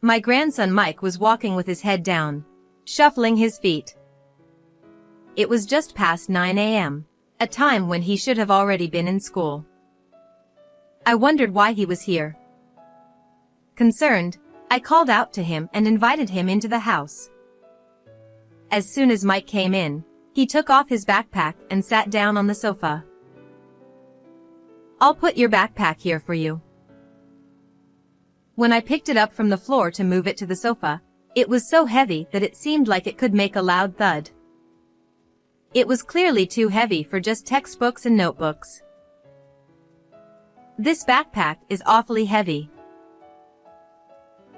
My grandson Mike was walking with his head down, shuffling his feet. It was just past 9 a.m., a time when he should have already been in school. I wondered why he was here. Concerned, I called out to him and invited him into the house. As soon as Mike came in, he took off his backpack and sat down on the sofa. "I'll put your backpack here for you." When I picked it up from the floor to move it to the sofa, it was so heavy that it seemed like it could make a loud thud. It was clearly too heavy for just textbooks and notebooks. "This backpack is awfully heavy."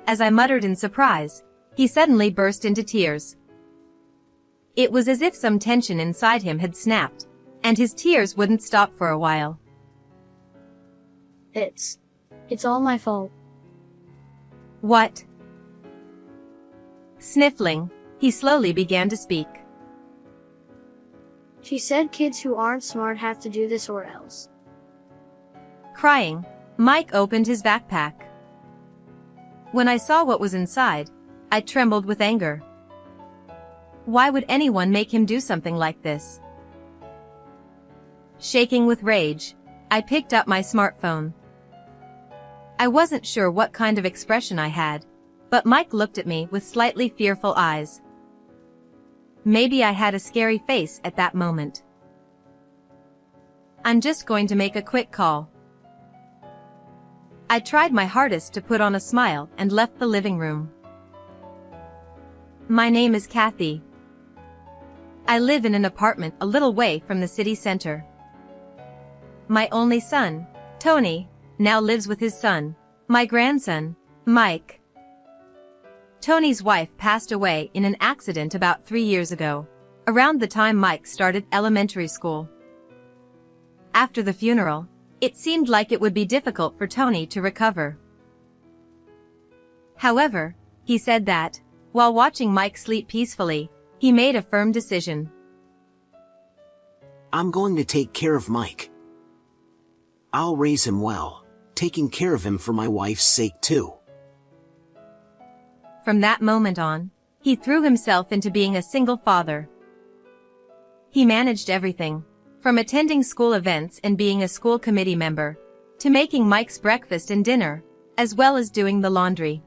As I muttered in surprise, he suddenly burst into tears. It was as if some tension inside him had snapped, and his tears wouldn't stop for a while. It's all my fault." "What?" Sniffling, he slowly began to speak. She said kids who aren't smart have to do this or else. Crying, Mike opened his backpack. When I saw what was inside, I trembled with anger. Why would anyone make him do something like this? Shaking with rage, I picked up my smartphone. I wasn't sure what kind of expression I had, but Mike looked at me with slightly fearful eyes. Maybe I had a scary face at that moment. "I'm just going to make a quick call." I tried my hardest to put on a smile and left the living room. "My name is Kathy. I live in an apartment a little way from the city center. My only son, Tony, now lives with his son, my grandson, Mike. Tony's wife passed away in an accident about 3 years ago, around the time Mike started elementary school. After the funeral, it seemed like it would be difficult for Tony to recover. However, he said that, while watching Mike sleep peacefully, he made a firm decision. "I'm going to take care of Mike. I'll raise him well, taking care of him for my wife's sake too." From that moment on, he threw himself into being a single father. He managed everything, from attending school events and being a school committee member, to making Mike's breakfast and dinner, as well as doing the laundry.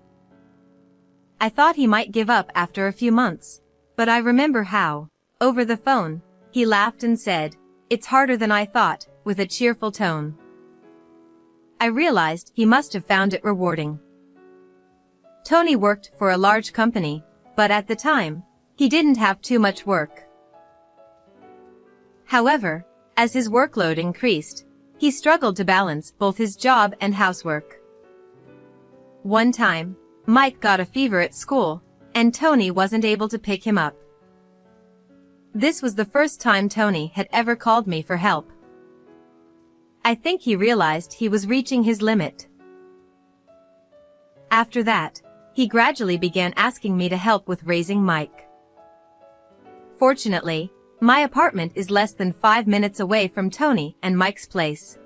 I thought he might give up after a few months, but I remember how, over the phone, he laughed and said, "It's harder than I thought," with a cheerful tone. I realized he must have found it rewarding. Tony worked for a large company, but at the time, he didn't have too much work. However, as his workload increased, he struggled to balance both his job and housework. One time, Mike got a fever at school, and Tony wasn't able to pick him up. This was the first time Tony had ever called me for help. I think he realized he was reaching his limit. After that, he gradually began asking me to help with raising Mike. Fortunately, my apartment is less than 5 minutes away from Tony and Mike's place.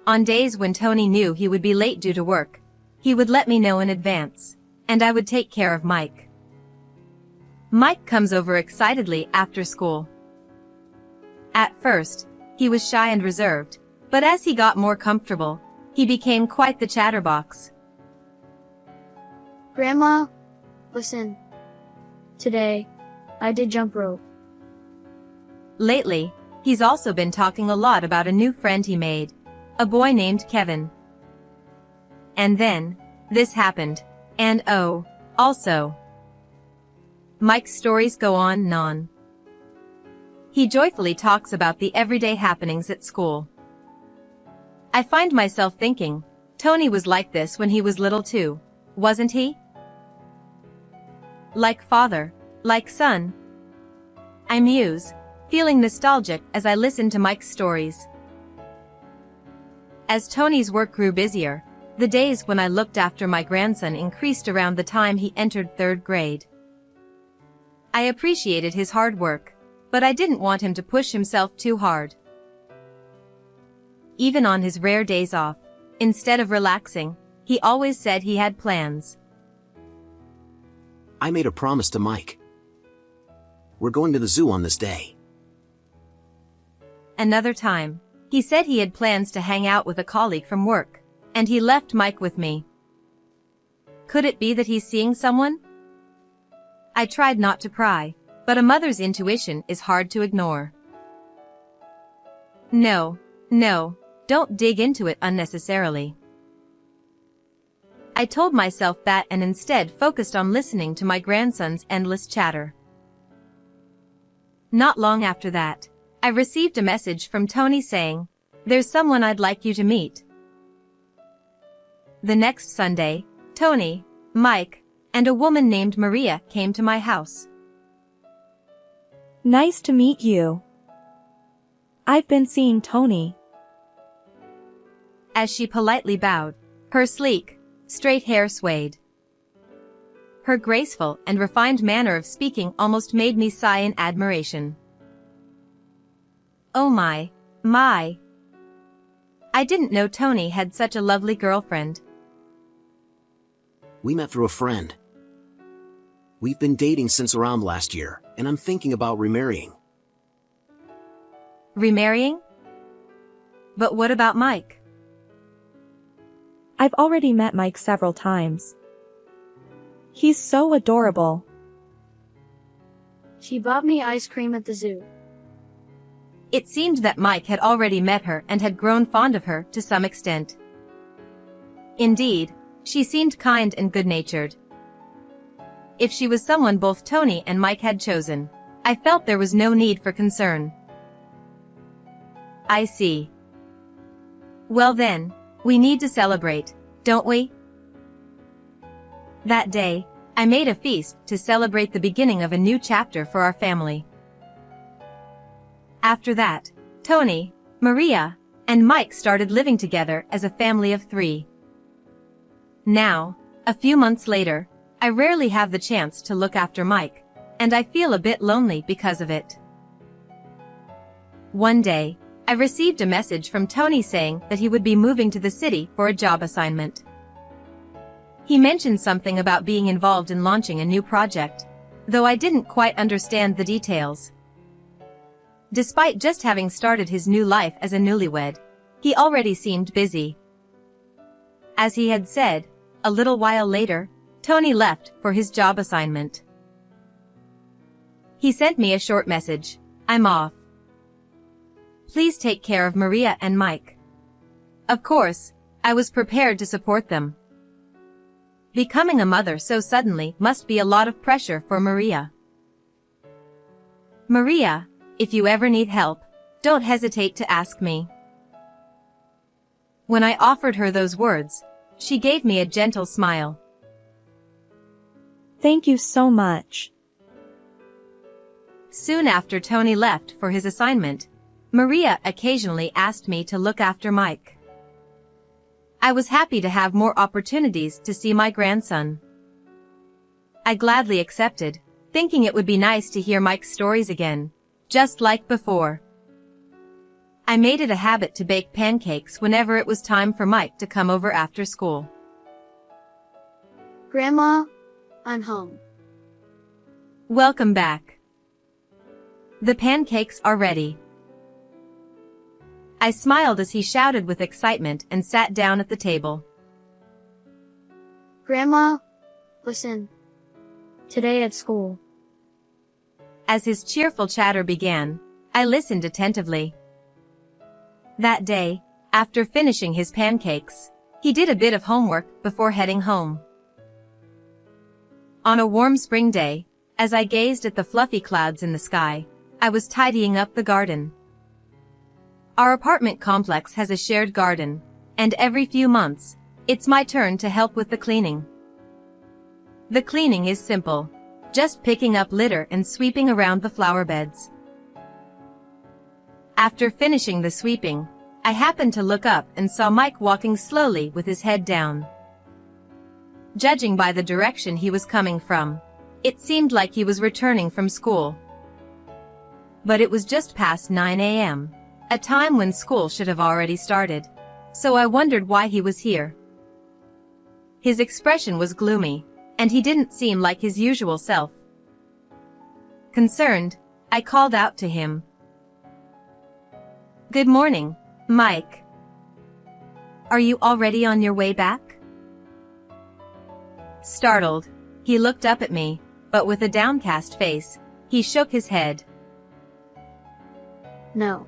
On days when Tony knew he would be late due to work, he would let me know in advance, and I would take care of Mike. Mike comes over excitedly after school. At first, he was shy and reserved, but as he got more comfortable, he became quite the chatterbox. "Grandma, listen. Today, I did jump rope." Lately, he's also been talking a lot about a new friend he made, a boy named Kevin. And then, this happened, and oh, also. Mike's stories go on and on. He joyfully talks about the everyday happenings at school. I find myself thinking, Tony was like this when he was little too, wasn't he? Like father, like son. I muse, feeling nostalgic as I listen to Mike's stories. As Tony's work grew busier, the days when I looked after my grandson increased around the time he entered 3rd grade. I appreciated his hard work, but I didn't want him to push himself too hard. Even on his rare days off, instead of relaxing, he always said he had plans. I made a promise to Mike. We're going to the zoo on this day. Another time, he said he had plans to hang out with a colleague from work, and he left Mike with me. Could it be that he's seeing someone? I tried not to pry, but a mother's intuition is hard to ignore. No, don't dig into it unnecessarily. I told myself that and instead focused on listening to my grandson's endless chatter. Not long after that, I received a message from Tony saying, "There's someone I'd like you to meet." The next Sunday, Tony, Mike, and a woman named Maria came to my house. Nice to meet you. I've been seeing Tony. As she politely bowed, her sleek, straight hair swayed. Her graceful and refined manner of speaking almost made me sigh in admiration. Oh my. I didn't know Tony had such a lovely girlfriend. We met through a friend. We've been dating since around last year, and I'm thinking about remarrying. Remarrying? But what about Mike? I've already met Mike several times. He's so adorable. She bought me ice cream at the zoo. It seemed that Mike had already met her and had grown fond of her to some extent. Indeed, she seemed kind and good-natured. If she was someone both Tony and Mike had chosen, I felt there was no need for concern. I see. Well then, we need to celebrate, don't we? That day, I made a feast to celebrate the beginning of a new chapter for our family. After that, Tony, Maria, and Mike started living together as a family of 3. Now, a few months later, I rarely have the chance to look after Mike, and I feel a bit lonely because of it. One day, I received a message from Tony saying that he would be moving to the city for a job assignment. He mentioned something about being involved in launching a new project, though I didn't quite understand the details. Despite just having started his new life as a newlywed, he already seemed busy. As he had said, a little while later, Tony left for his job assignment. He sent me a short message, "I'm off. Please take care of Maria and Mike." Of course, I was prepared to support them. Becoming a mother so suddenly must be a lot of pressure for Maria. Maria, if you ever need help, don't hesitate to ask me. When I offered her those words, she gave me a gentle smile. Thank you so much. Soon after Tony left for his assignment, Maria occasionally asked me to look after Mike. I was happy to have more opportunities to see my grandson. I gladly accepted, thinking it would be nice to hear Mike's stories again, just like before. I made it a habit to bake pancakes whenever it was time for Mike to come over after school. Grandma, I'm home. Welcome back. The pancakes are ready. I smiled as he shouted with excitement and sat down at the table. Grandma, listen. Today at school. As his cheerful chatter began, I listened attentively. That day, after finishing his pancakes, he did a bit of homework before heading home. On a warm spring day, as I gazed at the fluffy clouds in the sky, I was tidying up the garden. Our apartment complex has a shared garden, and every few months, it's my turn to help with the cleaning. The cleaning is simple, just picking up litter and sweeping around the flower beds. After finishing the sweeping, I happened to look up and saw Mike walking slowly with his head down. Judging by the direction he was coming from, it seemed like he was returning from school. But it was just past 9 a.m., a time when school should have already started, so I wondered why he was here. His expression was gloomy, and he didn't seem like his usual self. Concerned, I called out to him. "Good morning, Mike. Are you already on your way back?" Startled, he looked up at me, but with a downcast face, he shook his head. No.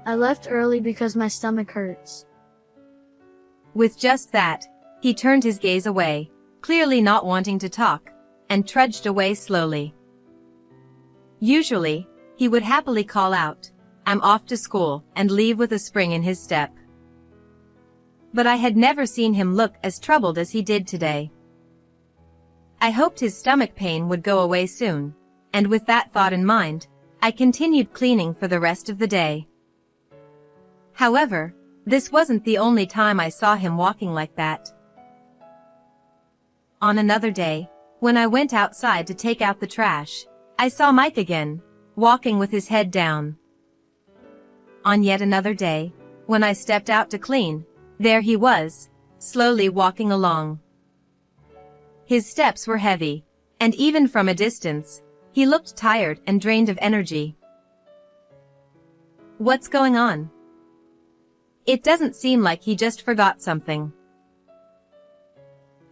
I left early because my stomach hurts. With just that, he turned his gaze away, clearly not wanting to talk, and trudged away slowly. Usually, he would happily call out, "I'm off to school," and leave with a spring in his step. But I had never seen him look as troubled as he did today. I hoped his stomach pain would go away soon, and with that thought in mind, I continued cleaning for the rest of the day. However, this wasn't the only time I saw him walking like that. On another day, when I went outside to take out the trash, I saw Mike again, walking with his head down. On yet another day, when I stepped out to clean, there he was, slowly walking along. His steps were heavy, and even from a distance, he looked tired and drained of energy. What's going on? It doesn't seem like he just forgot something.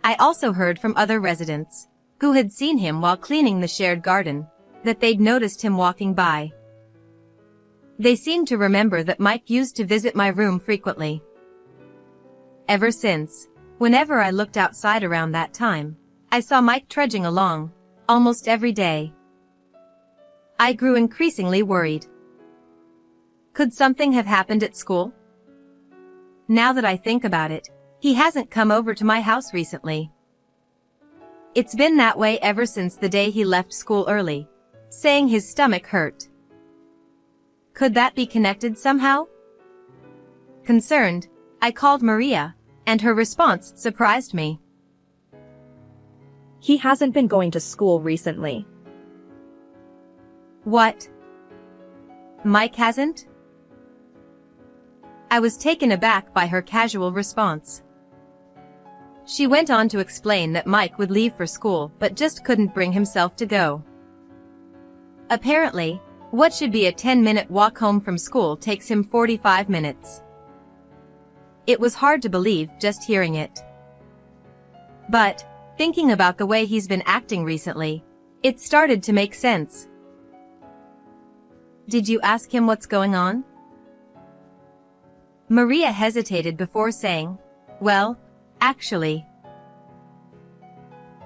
I also heard from other residents, who had seen him while cleaning the shared garden, that they'd noticed him walking by. They seemed to remember that Mike used to visit my room frequently. Ever since, whenever I looked outside around that time, I saw Mike trudging along, almost every day. I grew increasingly worried. Could something have happened at school? Now that I think about it, he hasn't come over to my house recently. It's been that way ever since the day he left school early, saying his stomach hurt. Could that be connected somehow? Concerned, I called Maria, and her response surprised me. He hasn't been going to school recently. What? Mike hasn't? I was taken aback by her casual response. She went on to explain that Mike would leave for school but just couldn't bring himself to go. Apparently, what should be a 10-minute walk home from school takes him 45 minutes. It was hard to believe just hearing it. But, thinking about the way he's been acting recently, it started to make sense. Did you ask him what's going on? Maria hesitated before saying, "Well, actually."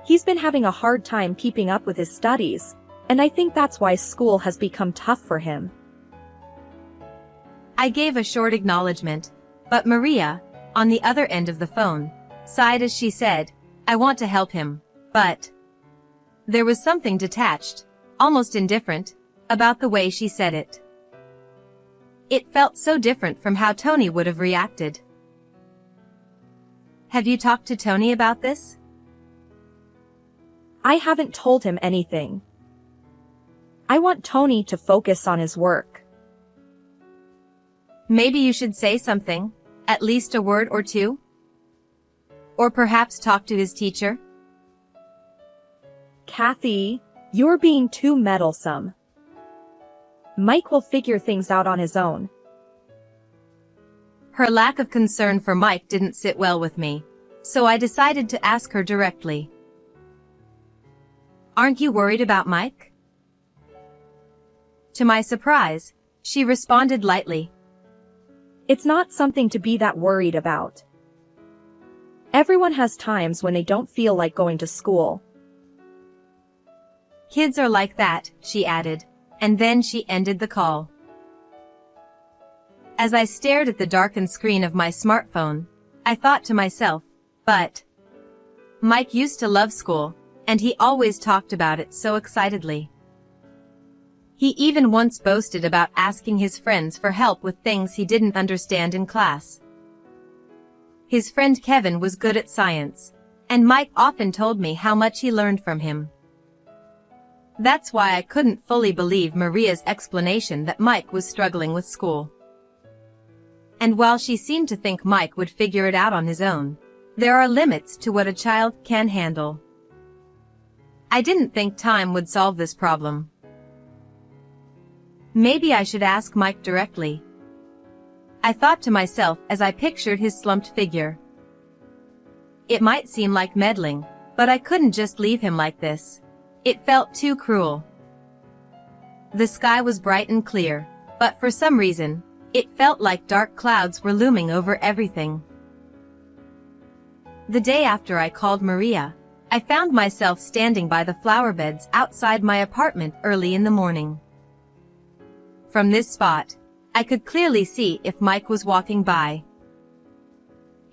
He's been having a hard time keeping up with his studies, and I think that's why school has become tough for him. I gave a short acknowledgement, but Maria, on the other end of the phone, sighed as she said, "I want to help him, but..." There was something detached, almost indifferent, about the way she said it. It felt so different from how Tony would have reacted. Have you talked to Tony about this? I haven't told him anything. I want Tony to focus on his work. Maybe you should say something, at least a word or two? Or perhaps talk to his teacher? Kathy, you're being too meddlesome. Mike will figure things out on his own. Her lack of concern for Mike didn't sit well with me, so I decided to ask her directly. Aren't you worried about Mike? To my surprise, she responded lightly. It's not something to be that worried about. Everyone has times when they don't feel like going to school. Kids are like that, she added, and then she ended the call. As I stared at the darkened screen of my smartphone, I thought to myself, but Mike used to love school, and he always talked about it so excitedly. He even once boasted about asking his friends for help with things he didn't understand in class. His friend Kevin was good at science, and Mike often told me how much he learned from him. That's why I couldn't fully believe Maria's explanation that Mike was struggling with school. And while she seemed to think Mike would figure it out on his own, there are limits to what a child can handle. I didn't think time would solve this problem. Maybe I should ask Mike directly. I thought to myself as I pictured his slumped figure. It might seem like meddling, but I couldn't just leave him like this. It felt too cruel. The sky was bright and clear, but for some reason, it felt like dark clouds were looming over everything. The day after I called Maria, I found myself standing by the flower beds outside my apartment early in the morning. From this spot, I could clearly see if Mike was walking by.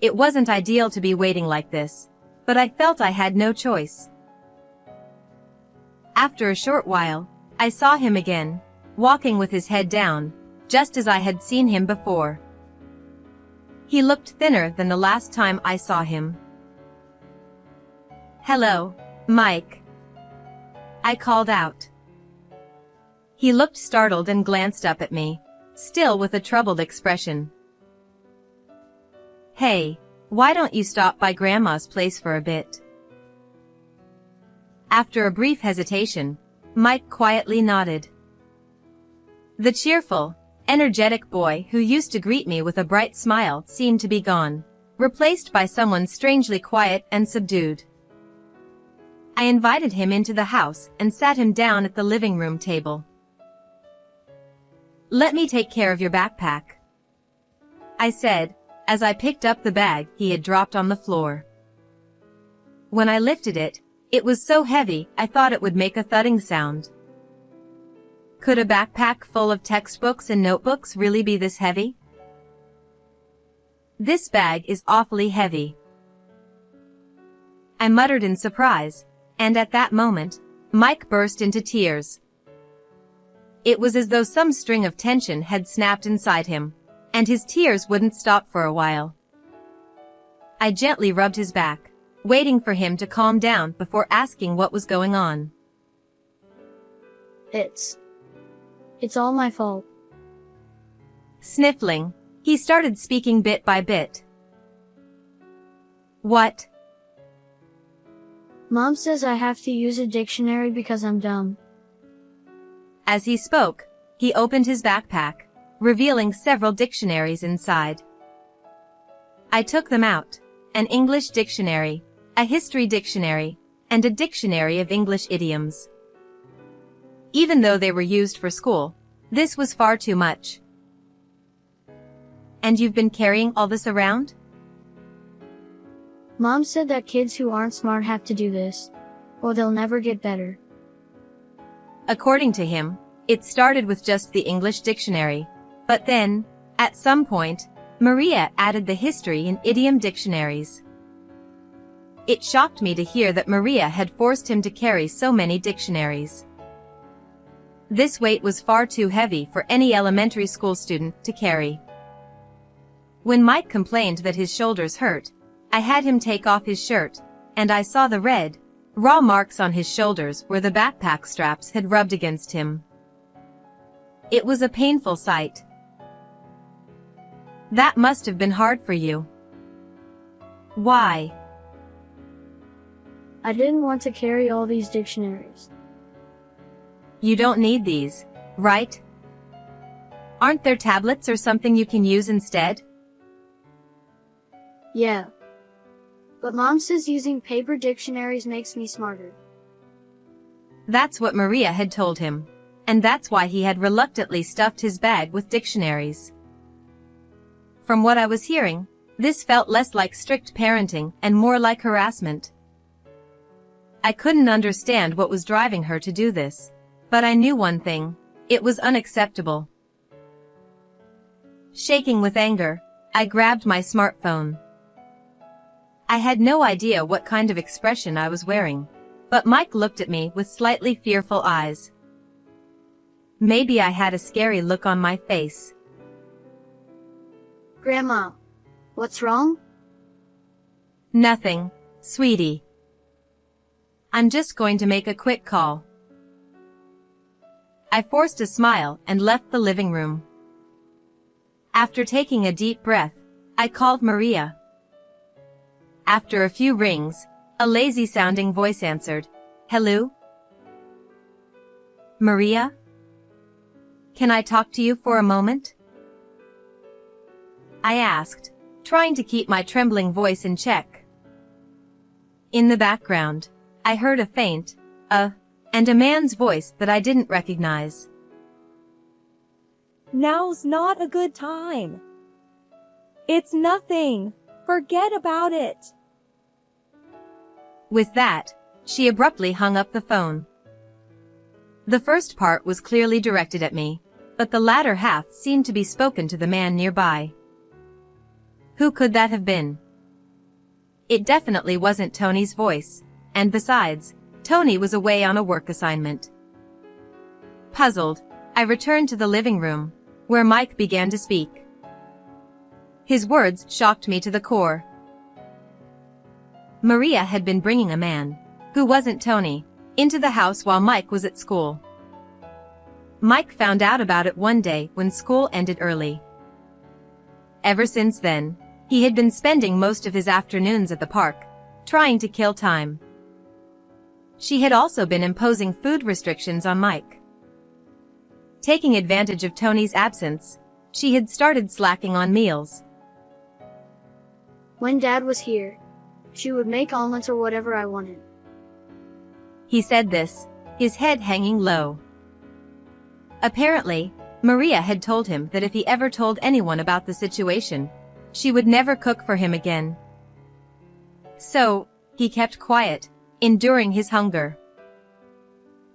It wasn't ideal to be waiting like this, but I felt I had no choice. After a short while, I saw him again, walking with his head down, just as I had seen him before. He looked thinner than the last time I saw him. "Hello, Mike," I called out. He looked startled and glanced up at me, still with a troubled expression. "Hey, why don't you stop by Grandma's place for a bit?" After a brief hesitation, Mike quietly nodded. The cheerful, energetic boy who used to greet me with a bright smile seemed to be gone, replaced by someone strangely quiet and subdued. I invited him into the house and sat him down at the living room table. "Let me take care of your backpack," I said, as I picked up the bag he had dropped on the floor. When I lifted it, it was so heavy I thought it would make a thudding sound. Could a backpack full of textbooks and notebooks really be this heavy? "This bag is awfully heavy," I muttered in surprise, and at that moment, Mike burst into tears. It was as though some string of tension had snapped inside him, and his tears wouldn't stop for a while. I gently rubbed his back, waiting for him to calm down before asking what was going on. It's all my fault." Sniffling, he started speaking bit by bit. "What?" Mom says I have to use a dictionary because I'm dumb. As he spoke, he opened his backpack, revealing several dictionaries inside. I took them out, an English dictionary, a history dictionary, and a dictionary of English idioms. Even though they were used for school, this was far too much. "And you've been carrying all this around?" Mom said that kids who aren't smart have to do this, or they'll never get better. According to him, it started with just the English dictionary, but then, at some point, Maria added the history and idiom dictionaries. It shocked me to hear that Maria had forced him to carry so many dictionaries. This weight was far too heavy for any elementary school student to carry. When Mike complained that his shoulders hurt, I had him take off his shirt, and I saw the red, raw marks on his shoulders where the backpack straps had rubbed against him. It was a painful sight. "That must have been hard for you." "Why?" I didn't want to carry all these dictionaries. "You don't need these, right? Aren't there tablets or something you can use instead?" Yeah. But Mom says using paper dictionaries makes me smarter. That's what Maria had told him, and that's why he had reluctantly stuffed his bag with dictionaries. From what I was hearing, this felt less like strict parenting and more like harassment. I couldn't understand what was driving her to do this, but I knew one thing: it was unacceptable. Shaking with anger, I grabbed my smartphone. I had no idea what kind of expression I was wearing, but Mike looked at me with slightly fearful eyes. Maybe I had a scary look on my face. "Grandma, what's wrong?" "Nothing, sweetie. I'm just going to make a quick call." I forced a smile and left the living room. After taking a deep breath, I called Maria. After a few rings, a lazy-sounding voice answered, "Hello, Maria? Can I talk to you for a moment? I asked, trying to keep my trembling voice in check. In the background, I heard a faint, and a man's voice that I didn't recognize. Now's not a good time. It's nothing. Forget about it. With that, she abruptly hung up the phone. The first part was clearly directed at me, but the latter half seemed to be spoken to the man nearby. Who could that have been? It definitely wasn't Tony's voice, and besides, Tony was away on a work assignment. Puzzled, I returned to the living room, where Mike began to speak. His words shocked me to the core. Maria had been bringing a man, who wasn't Tony, into the house while Mike was at school. Mike found out about it one day when school ended early. Ever since then, he had been spending most of his afternoons at the park, trying to kill time. She had also been imposing food restrictions on Mike. Taking advantage of Tony's absence, she had started slacking on meals. When Dad was here, she would make omelets or whatever I wanted. He said this, his head hanging low. Apparently, Maria had told him that if he ever told anyone about the situation, she would never cook for him again. So, he kept quiet, enduring his hunger.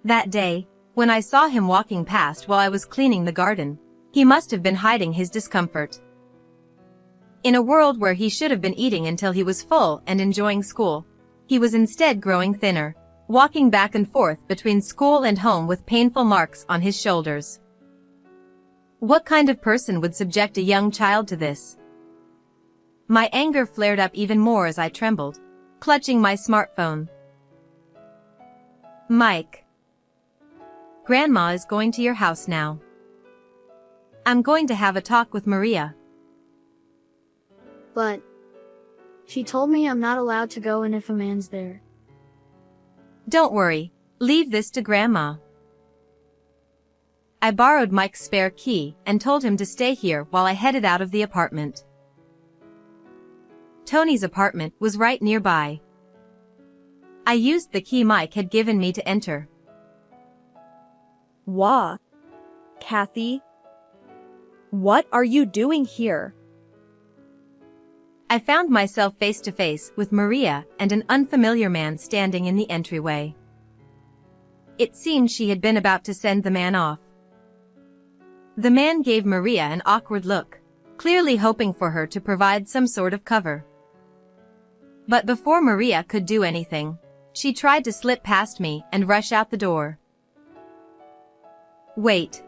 That day, when I saw him walking past while I was cleaning the garden, he must have been hiding his discomfort. In a world where he should have been eating until he was full and enjoying school, he was instead growing thinner, walking back and forth between school and home with painful marks on his shoulders. What kind of person would subject a young child to this? My anger flared up even more as I trembled, clutching my smartphone. Mike. Grandma is going to your house now. I'm going to have a talk with Maria. But she told me I'm not allowed to go in if a man's there. Don't worry, leave this to Grandma. I borrowed Mike's spare key and told him to stay here while I headed out of the apartment. Tony's apartment was right nearby. I used the key Mike had given me to enter. Wah. Kathy? What are you doing here? I found myself face to face with Maria and an unfamiliar man standing in the entryway. It seemed she had been about to send the man off. The man gave Maria an awkward look, clearly hoping for her to provide some sort of cover. But before Maria could do anything, she tried to slip past me and rush out the door. Wait.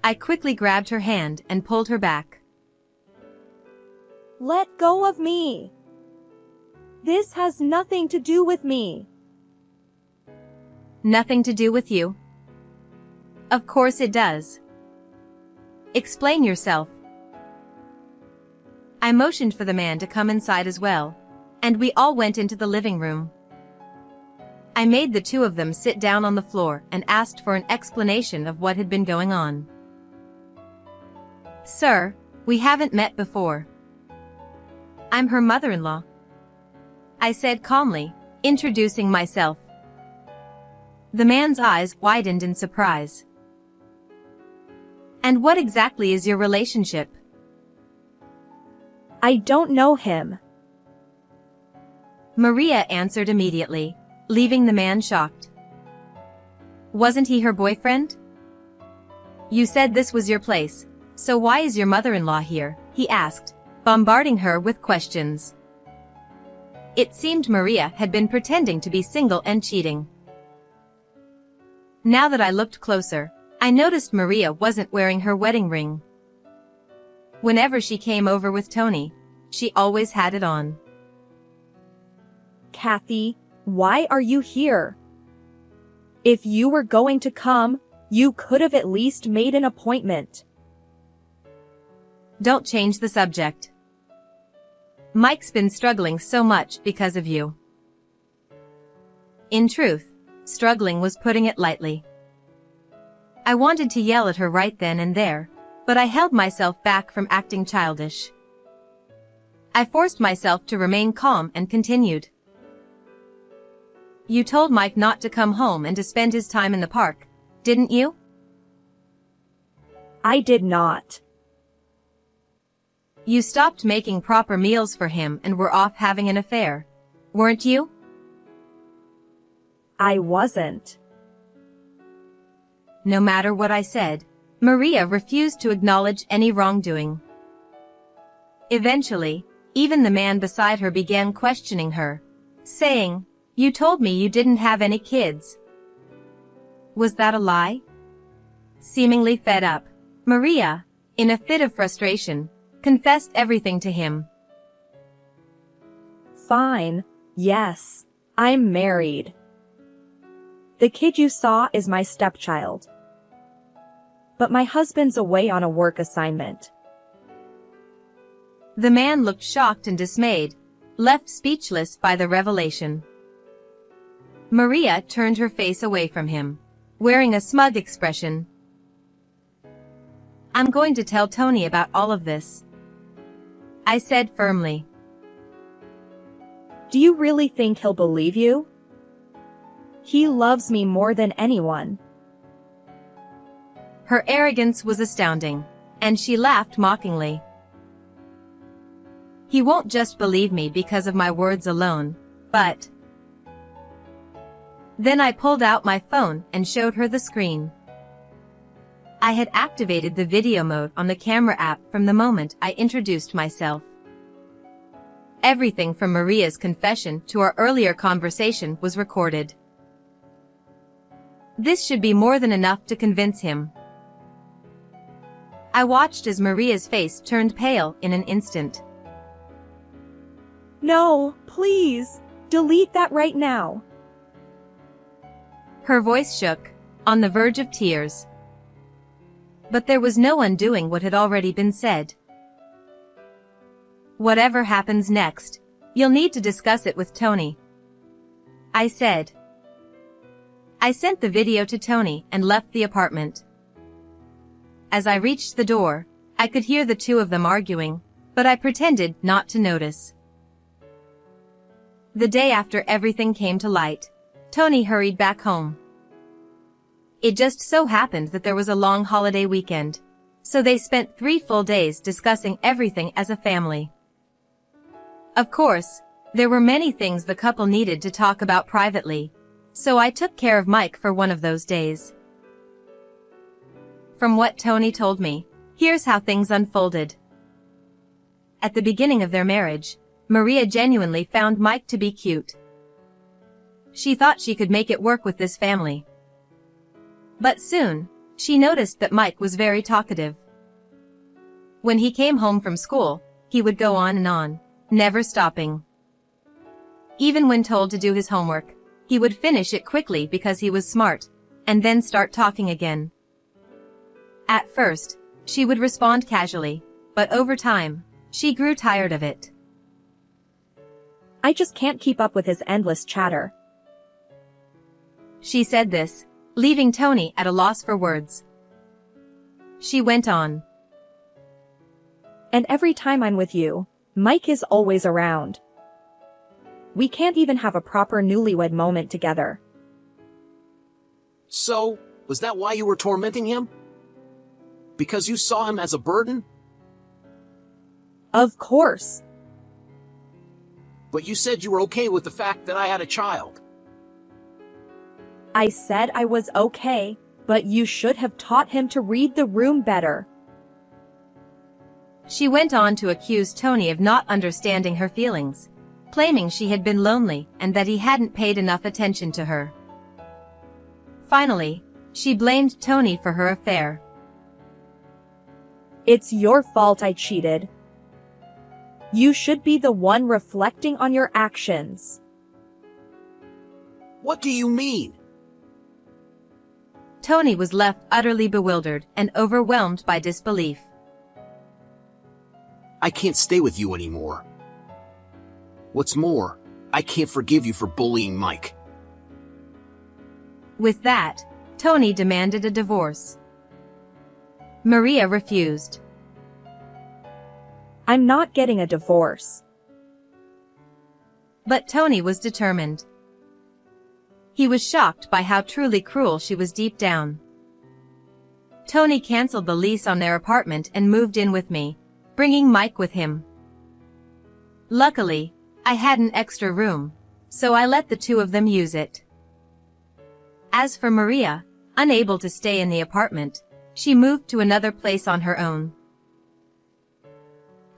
I quickly grabbed her hand and pulled her back. Let go of me. This has nothing to do with me. Nothing to do with you? Of course it does. Explain yourself. I motioned for the man to come inside as well, and we all went into the living room. I made the two of them sit down on the floor and asked for an explanation of what had been going on. Sir, we haven't met before. I'm her mother-in-law, I said calmly, introducing myself. The man's eyes widened in surprise. And what exactly is your relationship? I don't know him. Maria answered immediately, leaving the man shocked. Wasn't he her boyfriend? You said this was your place, so why is your mother-in-law here? He asked, bombarding her with questions. It seemed Maria had been pretending to be single and cheating. Now that I looked closer, I noticed Maria wasn't wearing her wedding ring. Whenever she came over with Tony, she always had it on. Kathy, why are you here? If you were going to come, you could have at least made an appointment. Don't change the subject. Mike's been struggling so much because of you. In truth, struggling was putting it lightly. I wanted to yell at her right then and there, but I held myself back from acting childish. I forced myself to remain calm and continued. You told Mike not to come home and to spend his time in the park, didn't you? I did not. You stopped making proper meals for him and were off having an affair, weren't you? I wasn't. No matter what I said, Maria refused to acknowledge any wrongdoing. Eventually, even the man beside her began questioning her, saying, "You told me you didn't have any kids. Was that a lie?" Seemingly fed up, Maria, in a fit of frustration, confessed everything to him. Fine, yes, I'm married. The kid you saw is my stepchild. But my husband's away on a work assignment. The man looked shocked and dismayed, left speechless by the revelation. Maria turned her face away from him, wearing a smug expression. "I'm going to tell Tony about all of this," I said firmly. Do you really think he'll believe you? He loves me more than anyone. Her arrogance was astounding, and she laughed mockingly. He won't just believe me because of my words alone, but... Then I pulled out my phone and showed her the screen. I had activated the video mode on the camera app from the moment I introduced myself. Everything from Maria's confession to our earlier conversation was recorded. This should be more than enough to convince him. I watched as Maria's face turned pale in an instant. No, please, delete that right now. Her voice shook, on the verge of tears. But there was no undoing what had already been said. Whatever happens next, you'll need to discuss it with Tony, I said. I sent the video to Tony and left the apartment. As I reached the door, I could hear the two of them arguing, but I pretended not to notice. The day after everything came to light, Tony hurried back home. It just so happened that there was a long holiday weekend, so they spent 3 full days discussing everything as a family. Of course, there were many things the couple needed to talk about privately, so I took care of Mike for one of those days. From what Tony told me, here's how things unfolded. At the beginning of their marriage, Maria genuinely found Mike to be cute. She thought she could make it work with this family. But soon, she noticed that Mike was very talkative. When he came home from school, he would go on and on, never stopping. Even when told to do his homework, he would finish it quickly because he was smart, and then start talking again. At first, she would respond casually, but over time, she grew tired of it. I just can't keep up with his endless chatter. She said this, leaving Tony at a loss for words. She went on. And every time I'm with you, Mike is always around. We can't even have a proper newlywed moment together. So, was that why you were tormenting him? Because you saw him as a burden? Of course. But you said you were okay with the fact that I had a child. I said I was okay, but you should have taught him to read the room better. She went on to accuse Tony of not understanding her feelings, claiming she had been lonely and that he hadn't paid enough attention to her. Finally, she blamed Tony for her affair. It's your fault I cheated. You should be the one reflecting on your actions. What do you mean? Tony was left utterly bewildered and overwhelmed by disbelief. I can't stay with you anymore. What's more, I can't forgive you for bullying Mike. With that, Tony demanded a divorce. Maria refused. I'm not getting a divorce. But Tony was determined. He was shocked by how truly cruel she was deep down. Tony canceled the lease on their apartment and moved in with me, bringing Mike with him. Luckily, I had an extra room, so I let the two of them use it. As for Maria, unable to stay in the apartment, she moved to another place on her own.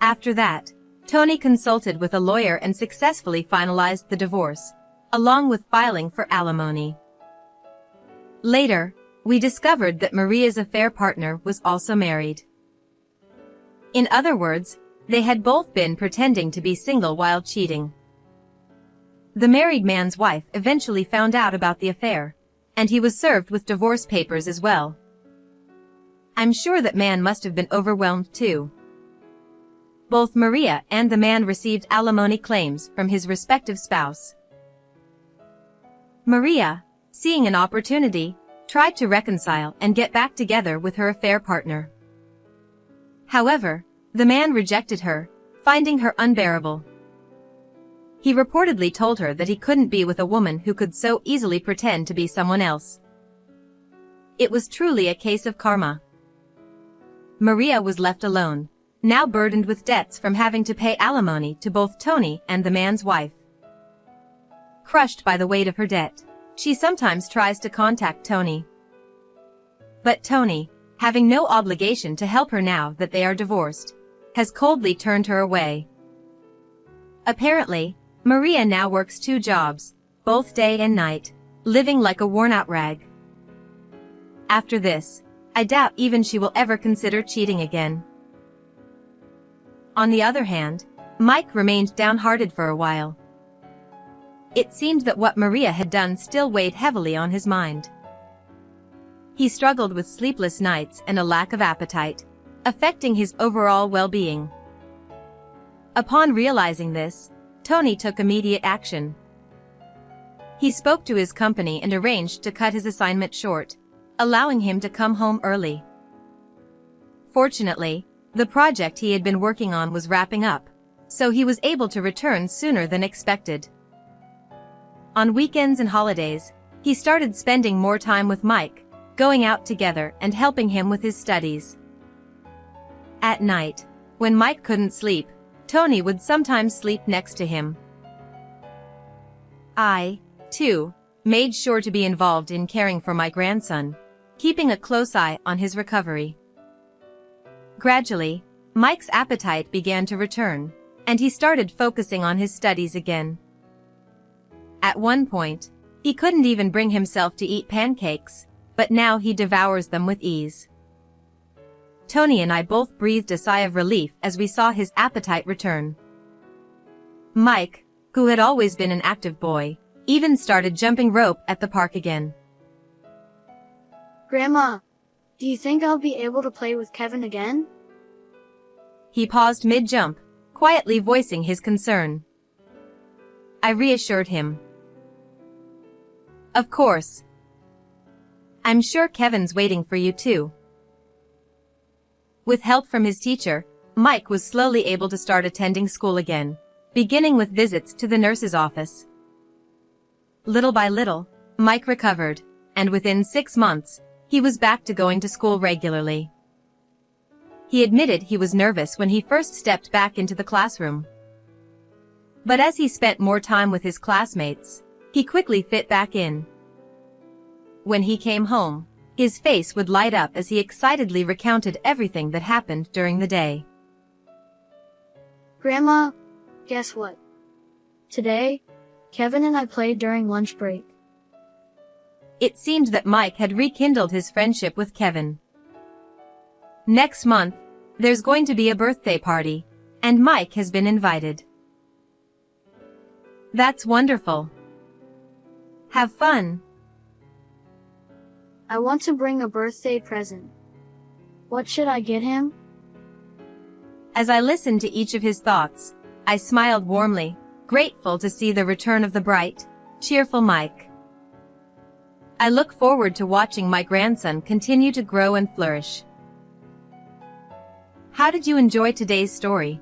After that, Tony consulted with a lawyer and successfully finalized the divorce, along with filing for alimony. Later, we discovered that Maria's affair partner was also married. In other words, they had both been pretending to be single while cheating. The married man's wife eventually found out about the affair, and he was served with divorce papers as well. I'm sure that man must have been overwhelmed too. Both Maria and the man received alimony claims from his respective spouse. Maria, seeing an opportunity, tried to reconcile and get back together with her affair partner. However, the man rejected her, finding her unbearable. He reportedly told her that he couldn't be with a woman who could so easily pretend to be someone else. It was truly a case of karma. Maria was left alone, now burdened with debts from having to pay alimony to both Tony and the man's wife. Crushed by the weight of her debt, she sometimes tries to contact Tony. But Tony, having no obligation to help her now that they are divorced, has coldly turned her away. Apparently, Maria now works 2 jobs, both day and night, living like a worn-out rag. After this, I doubt even she will ever consider cheating again. On the other hand, Mike remained downhearted for a while. It seemed that what Maria had done still weighed heavily on his mind. He struggled with sleepless nights and a lack of appetite, affecting his overall well-being. Upon realizing this, Tony took immediate action. He spoke to his company and arranged to cut his assignment short, allowing him to come home early. Fortunately, the project he had been working on was wrapping up, so he was able to return sooner than expected. On weekends and holidays, he started spending more time with Mike, going out together and helping him with his studies. At night, when Mike couldn't sleep, Tony would sometimes sleep next to him. I, too, made sure to be involved in caring for my grandson, keeping a close eye on his recovery. Gradually, Mike's appetite began to return, and he started focusing on his studies again. At one point, he couldn't even bring himself to eat pancakes, but now he devours them with ease. Tony and I both breathed a sigh of relief as we saw his appetite return. Mike, who had always been an active boy, even started jumping rope at the park again. Grandma, do you think I'll be able to play with Kevin again? He paused mid-jump, quietly voicing his concern. I reassured him. Of course. I'm sure Kevin's waiting for you too. With help from his teacher, Mike was slowly able to start attending school again, beginning with visits to the nurse's office. Little by little, Mike recovered, and within 6 months, he was back to going to school regularly. He admitted he was nervous when he first stepped back into the classroom. But as he spent more time with his classmates, he quickly fit back in. When he came home, his face would light up as he excitedly recounted everything that happened during the day. Grandma, guess what? Today, Kevin and I played during lunch break. It seemed that Mike had rekindled his friendship with Kevin. Next month, there's going to be a birthday party, and Mike has been invited. That's wonderful. Have fun. I want to bring a birthday present. What should I get him? As I listened to each of his thoughts, I smiled warmly, grateful to see the return of the bright, cheerful Mike. I look forward to watching my grandson continue to grow and flourish. How did you enjoy today's story?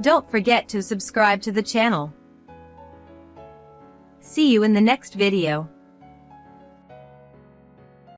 Don't forget to subscribe to the channel. See you in the next video.